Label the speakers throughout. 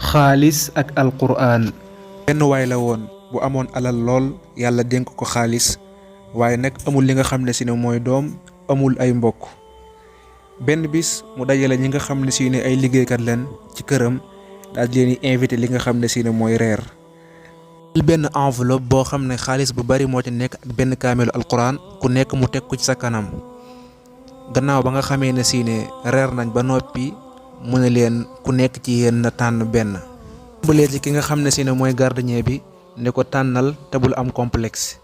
Speaker 1: xaalis ak alquraan.
Speaker 2: benn waay la woon bu amoon alal lool yàlla dénk ko xaalis waaye nag amul li nga xam ne si ne mooy doom, amul ay mbokk. benn bis mu dajale ñi nga xam ne si ne ay liggéeykat leen ci këram daal di leen di invité li nga xam ne si ne mooy reer. benn enveloppe boo xam ne xaalis bu bari moo ci nekk ak benn kaamelu alquran ku nekk mu teg ko ci sa kanam. gannaaw ba nga xamee ne si ne reer nañ ba noppi mu ne leen ku nekk ci yéen na tànn benn. tàmbalee ci ki nga xam ne si ne mooy gardien bi ne ko tànnal te bul am complexe.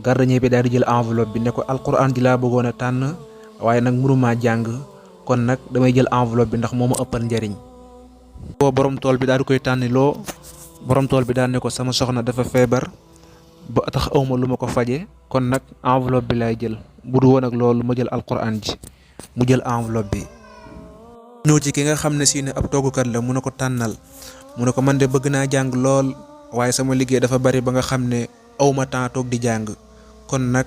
Speaker 2: gardien bi daal di jël enveloppe bi ne ko alquran ji laa bëggoon a tànn waaye nag mënumaa jàng kon nag damay jël enveloppe bi ndax moo ma ëppal njariñ. boo borom tool bi daal di koy tànniloo borom tool bi daal ne ko sama soxna dafa feebar ba tax awma lu ma ko faje kon nag enveloppe bi laay jël bu du woon ak loolu ma jël alquran ji. mu jël enveloppe bi. ñëw ci ki nga xam ne si ne ab toogukat la mu ne ko tànnal mu ne ko man de bëgg naa jàng lool waaye sama liggéey dafa bari ba nga xam ne awma temps toog di jàng kon nag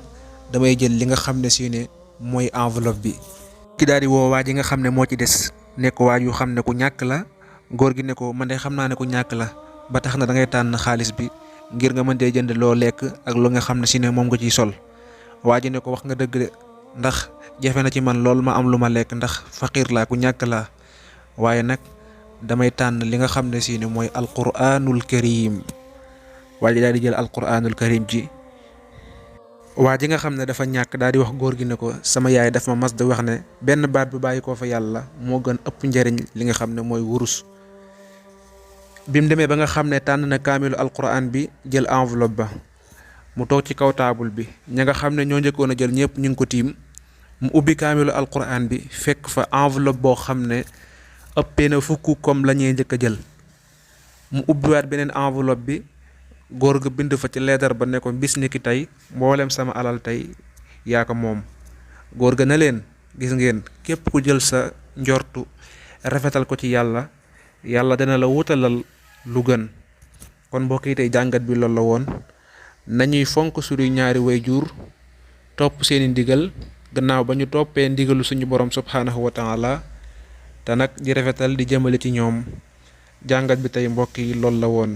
Speaker 2: damay jël li nga xam ne si ne mooy enveloppe bi. ki daal di woo waa ji nga xam ne moo ci des nekk waa yu xam ne ku ñàkk la góor gi ne ko man de xam naa ne ku ñàkk la ba tax na da ngay tànn xaalis bi ngir nga mën dee jënd loo lekk ak lu nga xam ne si ne moom nga ciy sol. waa ji ne ko wax nga dëgg de ndax jafe na ci man lool ma am lu ma lekk ndax faqiir laa ku ñàkk laa waaye nag damay tànn li nga xam ne si ne mooy alquranul karim. waa ji daal di jël alquranul karim ji. waa ji nga xam ne dafa ñàkk daal di wax góor gi ne ko sama yaay daf ma mas di wax ne benn baat bu bàyyi koo fa yàlla moo gën ëpp njariñ li nga xam ne mooy wurus. bi mu demee ba nga xam ne tànn na kaamilu alquran bi jël enveloppe ba mu toog ci kaw taabul bi ña nga xam ne ñoo njëkkoon a jël ñëpp ñu ngi ko tiim mu ubbi kaamilu alquran bi fekk fa enveloppe boo xam ne ëppee na fukk comme la ñuy njëkk a jël. mu ubbiwaat beneen enveloppe bi góor ga bind fa ci leetar ba ne ko bis ni ki tey mboolem sama alal tey yaa ko moom. góor ga na leen gis ngeen képp ku jël sa njortu rafetal ko ci yàlla yàlla dana la wutalal lu gën. kon mbokk yi tey jàngat bi loolu la woon nañuy fonk suñuy ñaari waajur topp seeni ndigal gannaaw ba ñu toppee ndigalu suñu borom subhaanahu wa taala te nag di rafetal di jëmale ci ñoom. jàngat bi tey mbokk yi loolu la woon.